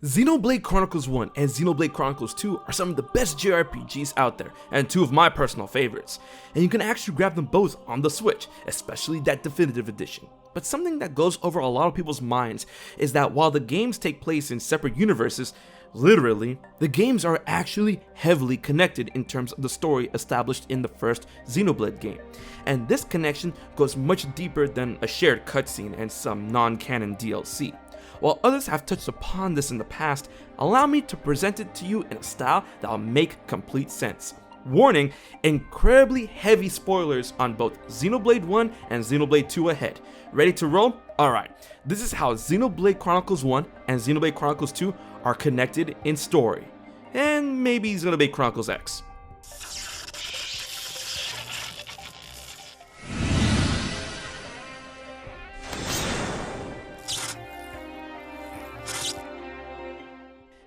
Xenoblade Chronicles 1 and Xenoblade Chronicles 2 are some of the best JRPGs out there, and two of my personal favorites. And you can actually grab them both on the Switch, especially that definitive edition. But something that goes over a lot of people's minds is that while the games take place in separate universes, literally, the games are actually heavily connected in terms of the story established in the first Xenoblade game. And this connection goes much deeper than a shared cutscene and some non-canon DLC. While others have touched upon this in the past, allow me to present it to you in a style that will make complete sense. Warning, incredibly heavy spoilers on both Xenoblade 1 and Xenoblade 2 ahead. Ready to roll? Alright, this is how Xenoblade Chronicles 1 and Xenoblade Chronicles 2 are connected in story. And maybe Xenoblade Chronicles X.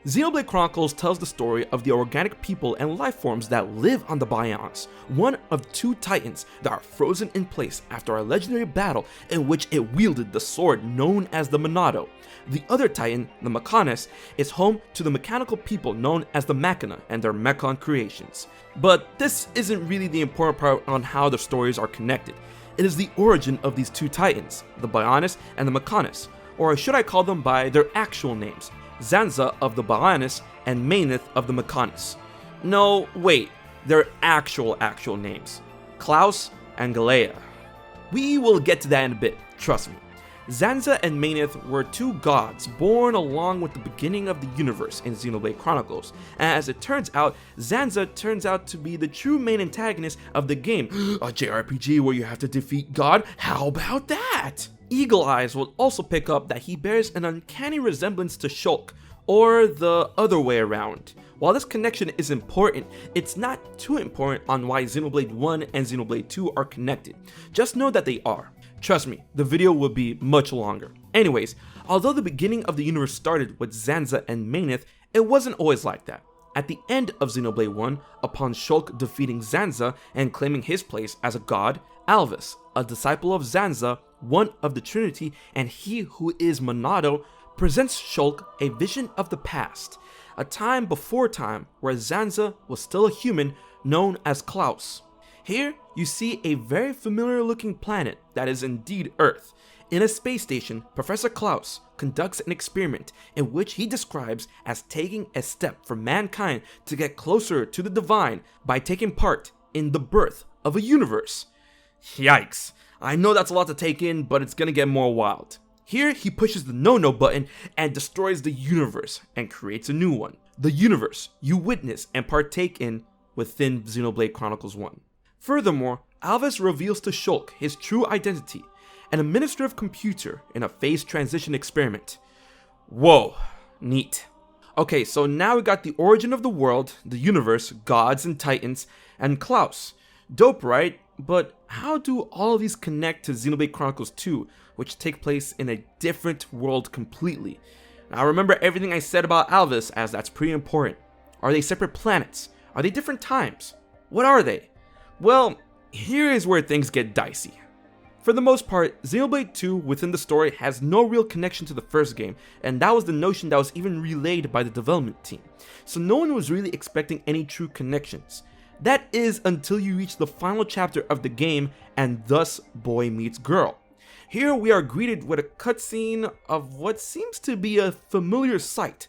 Xenoblade Chronicles tells the story of the organic people and life forms that live on the Biomes, one of two titans that are frozen in place after a legendary battle in which it wielded the sword known as the Monado. The other titan, the Mechonis, is home to the mechanical people known as the Machina and their Mechon creations. But this isn't really the important part on how the stories are connected. It is the origin of these two titans, the Bionis and the Mechonis, or should I call them by their actual names, Zanza of the Bionis and Maineth of the Mechonis. No, wait, their actual names, Klaus and Galea. We will get to that in a bit, trust me. Zanza and Maineth were two gods born along with the beginning of the universe in Xenoblade Chronicles, and as it turns out, Zanza turns out to be the true main antagonist of the game. A JRPG where you have to defeat God? How about that? Eagle Eyes will also pick up that he bears an uncanny resemblance to Shulk, or the other way around. While this connection is important, it's not too important on why Xenoblade 1 and Xenoblade 2 are connected. Just know that they are. Trust me, the video will be much longer. Anyways, although the beginning of the universe started with Zanza and Maineth, it wasn't always like that. At the end of Xenoblade 1, upon Shulk defeating Zanza and claiming his place as a god, Alvis, a disciple of Zanza, one of the Trinity, and he who is Monado, presents Shulk a vision of the past, a time before time where Zanza was still a human known as Klaus. Here, you see a very familiar looking planet that is indeed Earth. In a space station, Professor Klaus conducts an experiment in which he describes as taking a step for mankind to get closer to the divine by taking part in the birth of a universe. Yikes, I know that's a lot to take in, but it's gonna get more wild. Here, he pushes the no-no button and destroys the universe and creates a new one. The universe you witness and partake in within Xenoblade Chronicles 1. Furthermore, Alvis reveals to Shulk his true identity, an administrative computer in a phase transition experiment. Whoa, neat. Okay, so now we got the origin of the world, the universe, gods and titans, and Klaus. Dope, right? But how do all of these connect to Xenoblade Chronicles 2, which take place in a different world completely? Now remember everything I said about Alvis, as that's pretty important. Are they separate planets? Are they different times? What are they? Well, here is where things get dicey. For the most part, Xenoblade 2 within the story has no real connection to the first game, and that was the notion that was even relayed by the development team. So no one was really expecting any true connections. That is until you reach the final chapter of the game, and thus boy meets girl. Here we are greeted with a cutscene of what seems to be a familiar sight.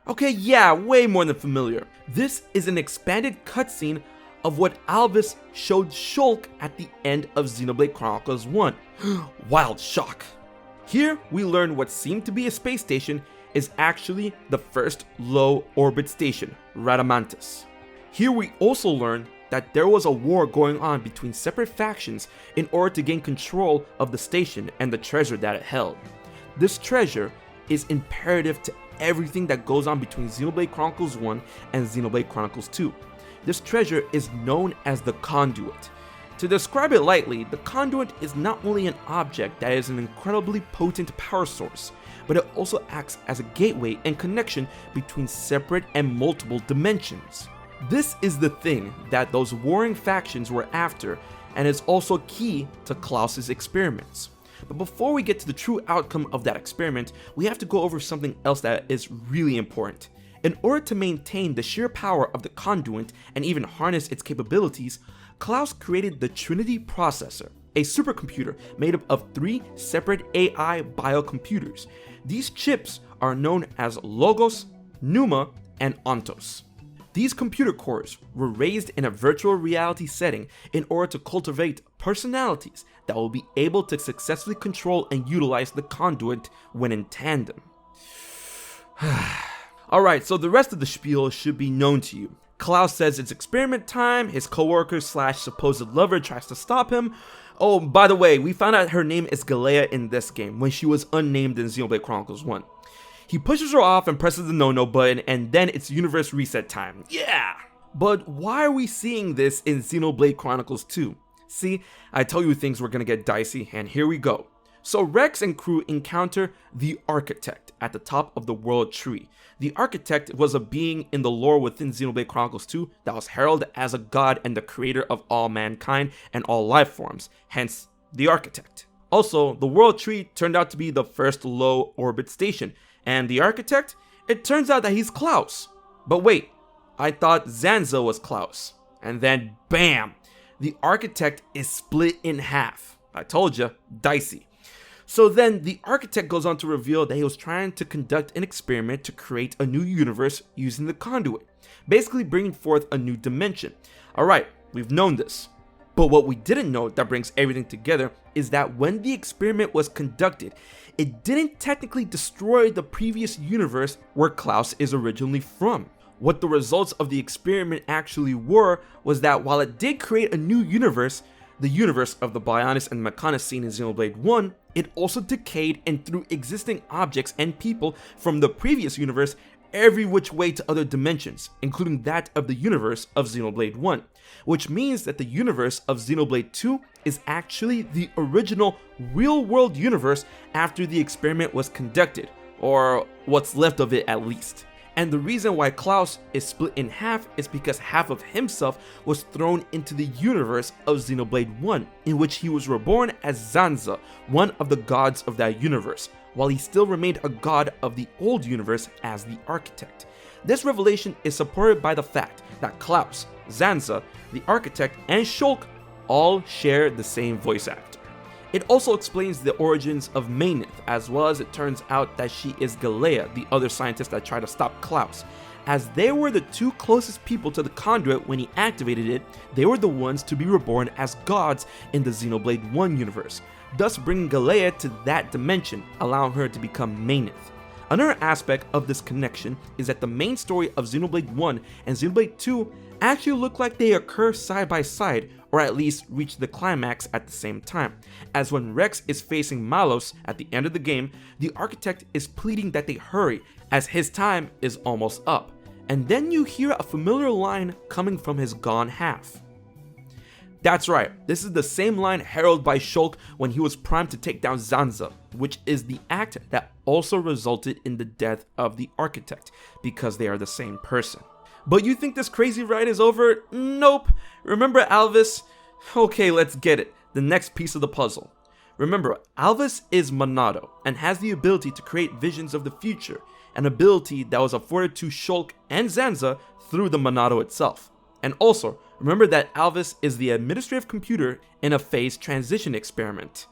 Okay, yeah, way more than familiar. This is an expanded cutscene of what Alvis showed Shulk at the end of Xenoblade Chronicles 1. Wild shock. Here we learn what seemed to be a space station is actually the first low orbit station, Radamantis. Here we also learn that there was a war going on between separate factions in order to gain control of the station and the treasure that it held. This treasure is imperative to everything that goes on between Xenoblade Chronicles 1 and Xenoblade Chronicles 2. This treasure is known as the Conduit. To describe it lightly, the Conduit is not only an object that is an incredibly potent power source, but it also acts as a gateway and connection between separate and multiple dimensions. This is the thing that those warring factions were after, and is also key to Klaus's experiments. But before we get to the true outcome of that experiment, we have to go over something else that is really important. In order to maintain the sheer power of the conduit and even harness its capabilities, Klaus created the Trinity Processor, a supercomputer made up of 3 separate AI biocomputers. These chips are known as Logos, Numa, and Ontos. These computer cores were raised in a virtual reality setting in order to cultivate personalities that will be able to successfully control and utilize the conduit when in tandem. Alright, so the rest of the spiel should be known to you. Klaus says it's experiment time, his co-worker / supposed lover tries to stop him. Oh, by the way, we found out her name is Nikljj in this game when she was unnamed in Xenoblade Chronicles 1. He pushes her off and presses the no-no button, and then it's universe reset time. Yeah! But why are we seeing this in Xenoblade Chronicles 2? See, I told you things were gonna get dicey, and here we go. So Rex and crew encounter the Architect at the top of the world tree. The Architect was a being in the lore within Xenoblade Chronicles 2 that was heralded as a god and the creator of all mankind and all life forms, hence the Architect. Also, the world tree turned out to be the first low orbit station, and the Architect, it turns out that he's Klaus. But wait, I thought Zanza was Klaus. And then BAM! The Architect is split in half. I told you, dicey. So then the Architect goes on to reveal that he was trying to conduct an experiment to create a new universe using the conduit, basically bringing forth a new dimension. Alright, we've known this. But what we didn't know that brings everything together is that when the experiment was conducted, it didn't technically destroy the previous universe where Klaus is originally from. What the results of the experiment actually were was that while it did create a new universe, the universe of the Bionis and Mechonis seen in Xenoblade 1, it also decayed and threw existing objects and people from the previous universe every which way to other dimensions, including that of the universe of Xenoblade 1, which means that the universe of Xenoblade 2 is actually the original real-world universe after the experiment was conducted, or what's left of it at least. And the reason why Klaus is split in half is because half of himself was thrown into the universe of Xenoblade 1, in which he was reborn as Zanza, one of the gods of that universe, while he still remained a god of the old universe as the Architect. This revelation is supported by the fact that Klaus, Zanza, the Architect, and Shulk all share the same voice actor. It also explains the origins of Mainith, as well as it turns out that she is Nikljj, the other scientist that tried to stop Klaus. As they were the 2 closest people to the conduit when he activated it, they were the ones to be reborn as gods in the Xenoblade 1 universe, thus bringing Nikljj to that dimension, allowing her to become Mainith. Another aspect of this connection is that the main story of Xenoblade 1 and Xenoblade 2 actually look like they occur side by side, or at least reach the climax at the same time, as when Rex is facing Malos at the end of the game, the Architect is pleading that they hurry as his time is almost up, and then you hear a familiar line coming from his gone half. That's right, this is the same line heralded by Shulk when he was primed to take down Zanza, which is the act that also resulted in the death of the Architect, because they are the same person. But you think this crazy ride is over? Nope. Remember Alvis? Okay, let's get it. The next piece of the puzzle. Remember, Alvis is Monado and has the ability to create visions of the future, an ability that was afforded to Shulk and Zanza through the Monado itself. And also, remember that Alvis is the administrative computer in a phase transition experiment.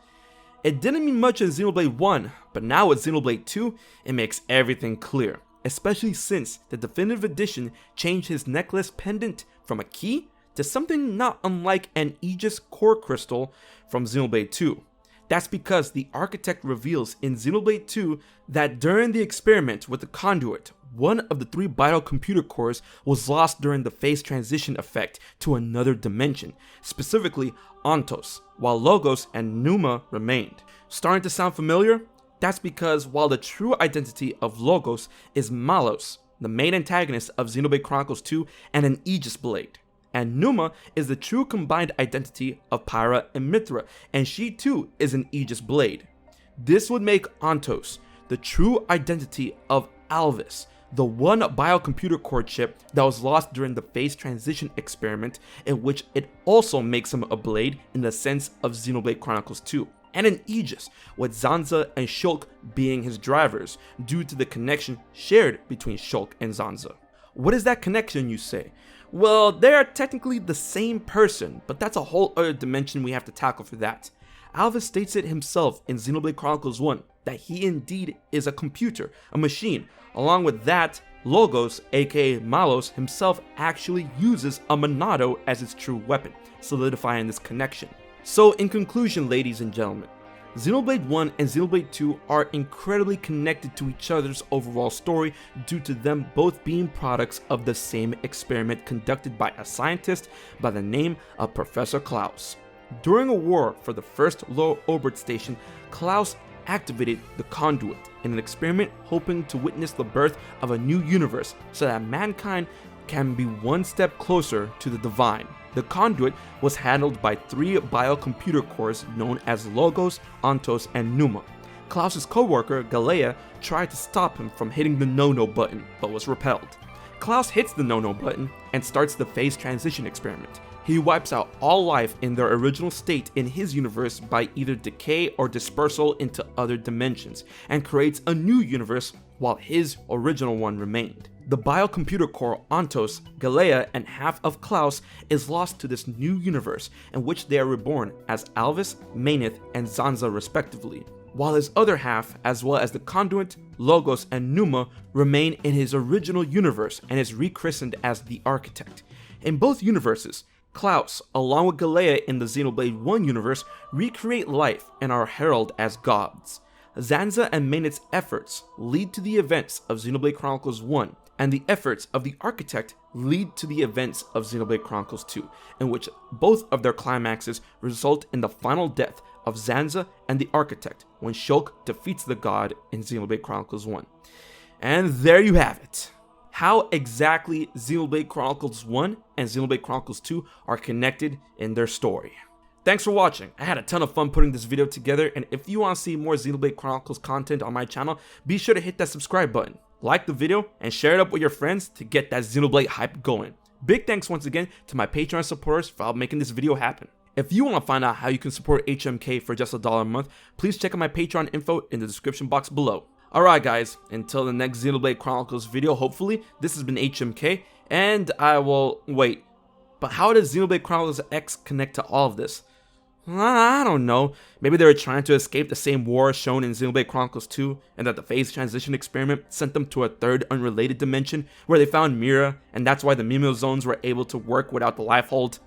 It didn't mean much in Xenoblade 1, but now with Xenoblade 2, it makes everything clear. Especially since the definitive edition changed his necklace pendant from a key to something not unlike an Aegis core crystal from Xenoblade 2. That's because the Architect reveals in Xenoblade 2 that during the experiment with the conduit, one of the 3 biocomputer cores was lost during the phase transition effect to another dimension, specifically Ontos, while Logos and Numa remained. Starting to sound familiar? That's because while the true identity of Logos is Malos, the main antagonist of Xenoblade Chronicles 2 and an Aegis blade, and Numa is the true combined identity of Pyra and Mithra, and she too is an Aegis blade. This would make Ontos the true identity of Alvis, the one biocomputer core chip that was lost during the phase transition experiment, in which it also makes him a blade in the sense of Xenoblade Chronicles 2. and an Aegis, with Zanza and Shulk being his drivers, due to the connection shared between Shulk and Zanza. What is that connection, you say? Well, they are technically the same person, but that's a whole other dimension we have to tackle for that. Alvis states it himself in Xenoblade Chronicles 1 that he indeed is a computer, a machine. Along with that, Logos, aka Malos, himself actually uses a Monado as its true weapon, solidifying this connection. So in conclusion, ladies and gentlemen, Xenoblade 1 and Xenoblade 2 are incredibly connected to each other's overall story due to them both being products of the same experiment conducted by a scientist by the name of Professor Klaus. During a war for the first Lower Obert station, Klaus activated the Conduit in an experiment hoping to witness the birth of a new universe so that mankind can be one step closer to the divine. The Conduit was handled by 3 biocomputer cores known as Logos, Ontos, and Numa. Klaus's co-worker, Galea, tried to stop him from hitting the no-no button, but was repelled. Klaus hits the no-no button and starts the phase transition experiment. He wipes out all life in their original state in his universe by either decay or dispersal into other dimensions, and creates a new universe while his original one remained. The biocomputer core Ontos, Galea, and half of Klaus is lost to this new universe in which they are reborn as Alvis, Maineth, and Zanza respectively, while his other half, as well as the Conduit, Logos, and Numa, remain in his original universe and is rechristened as the Architect. In both universes, Klaus, along with Galea in the Xenoblade 1 universe, recreate life and are heralded as gods. Zanza and Maineth's efforts lead to the events of Xenoblade Chronicles 1, and the efforts of the Architect lead to the events of Xenoblade Chronicles 2, in which both of their climaxes result in the final death of Zanza and the Architect when Shulk defeats the god in Xenoblade Chronicles 1. And there you have it. How exactly Xenoblade Chronicles 1 and Xenoblade Chronicles 2 are connected in their story. Thanks for watching. I had a ton of fun putting this video together, and if you want to see more Xenoblade Chronicles content on my channel, be sure to hit that subscribe button, like the video, and share it up with your friends to get that Xenoblade hype going. Big thanks once again to my Patreon supporters for helping making this video happen. If you want to find out how you can support HMK for just $1 a month, please check out my Patreon info in the description box below. Alright guys, until the next Xenoblade Chronicles video, hopefully, this has been HMK, and I will... wait, but how does Xenoblade Chronicles X connect to all of this? I don't know, maybe they were trying to escape the same war shown in Xenoblade Chronicles 2, and that the phase transition experiment sent them to a third unrelated dimension where they found Mira, and that's why the Mimio zones were able to work without the life hold.